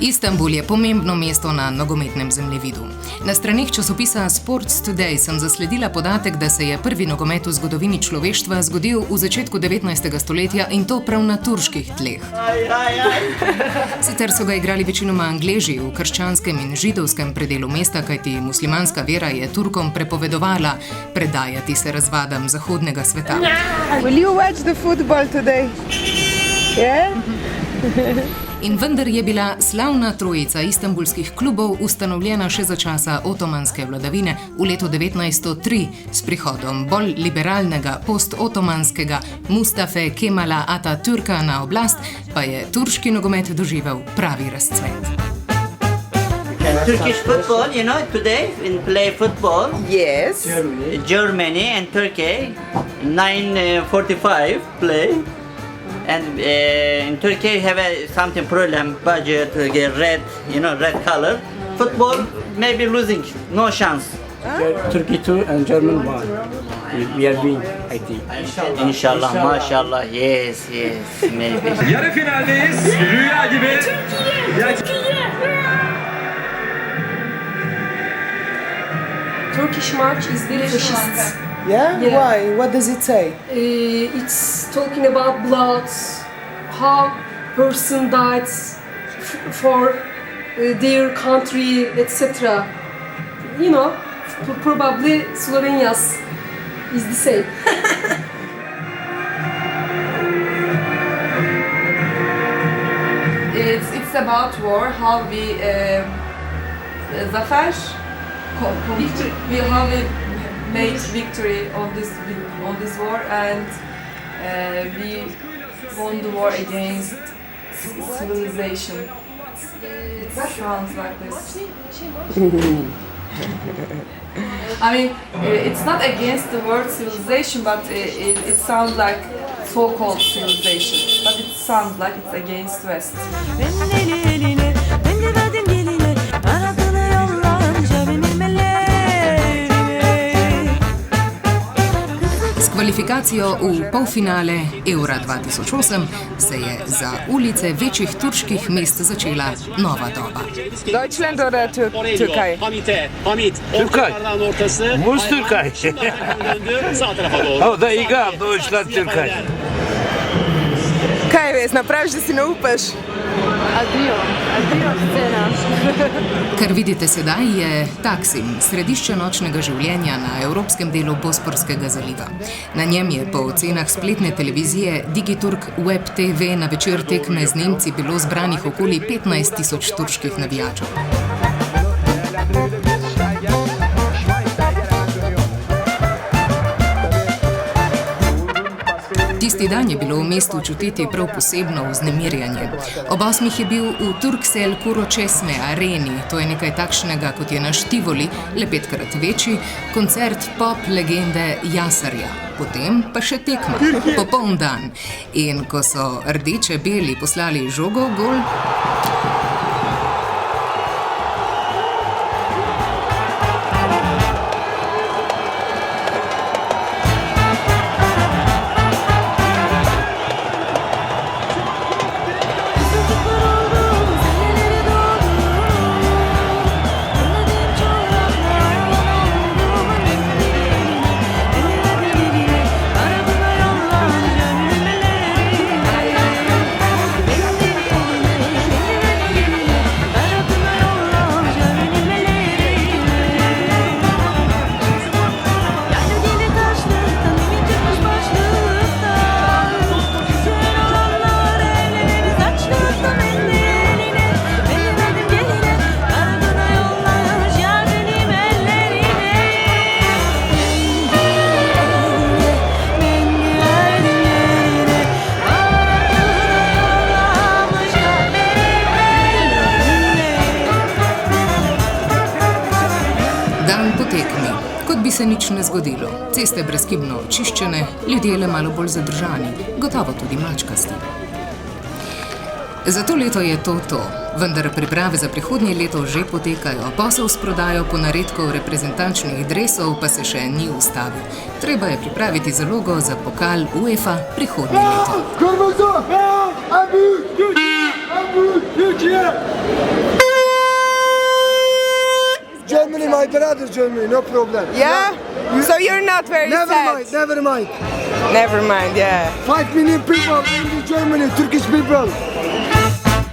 Istanbul je pomembno mesto na nogometnem zemljevidu. Na straneh časopisa Sports Today sem zasledila podatek, da se je prvi nogomet v zgodovini človeštva zgodil v začetku 19. stoletja in to prav na turških tleh. Sicer so ga igrali večinoma Angleži v krščanskem in židovskem predelu mesta, kajti muslimanska vera je Turkom prepovedovala predajati se razvadam zahodnega sveta. Will you watch the football today? Yeah? In vendar je bila slavna trojica istanbulskih klubov ustanovljena še za časa otomanske vladavine v letu 1903 s prihodom bolj liberalnega post-otomanskega Mustafe Kemala Atatürka na oblast, pa je turški nogomet doživel pravi razcvet. Turkish football, you know, today in play football. Yes. Germany and Turkey, 9:45 play. And in Turkey have something problem, budget, red, red color. Football maybe losing, no chance. Turkey 2 and German 1. We are win, I think. İnşallah, maşallah, yes, maybe. Yarı finaldeyiz. Rüya gibi. Turkish march is very fascist. Yeah? Yeah. Why? What does it say? It's talking about blood, how person died for their country, etc. You know, probably Slovenia's is the same. It's about war, how we zafer, how we made victory on this war, and we won the war against civilization. It sounds like this. I mean, it's not against the word civilization, but it sounds like so-called civilization. But it sounds like it's against West. S kvalifikacijo v polfinale Eura 2008 se je za ulice večjih turških mest začela nova doba. Deutschland oder Türkei? Türkay. Muz Türkay. O da igram Deutschland Türkay. Kaj veš, napraviš, da si ne upaš? Adio scena. Kar vidite sedaj je Taksim, središče nočnega življenja na evropskem delu Bosporskega zaliva. Na njem je po ocenah spletne televizije Digiturk Web TV na večer tekme z Nemci bilo zbranih okoli 15.000 turških navijačev. Tisti dan je bilo v mestu čutiti prav posebno vznemirjanje. Ob 8 je bil v Turkcell Kuročesme areni, to je nekaj takšnega, kot je naš Tivoli, le 5-krat večji, koncert pop legende Jasarja. Potem pa še tekma, popoln dan. In ko so rdeče-beli poslali žogo v gol, dan po tekmi, kot bi se nič ne zgodilo. Ceste brezhibno očiščene, ljudje le malo bolj zadržani, gotovo tudi mačkasti. Za to leto je to, vendar priprave za prihodnje leto že potekajo. Posel s prodajo ponaredkov reprezentančnih dresov pa se še ni ustavil. Treba je pripraviti zalogo za pokal UEFA prihodnje leto. my brother Germany, no problem. Yeah? So you're not very Never sad? mind, never mind. Never mind, yeah. 5 million people in Germany, Turkish people.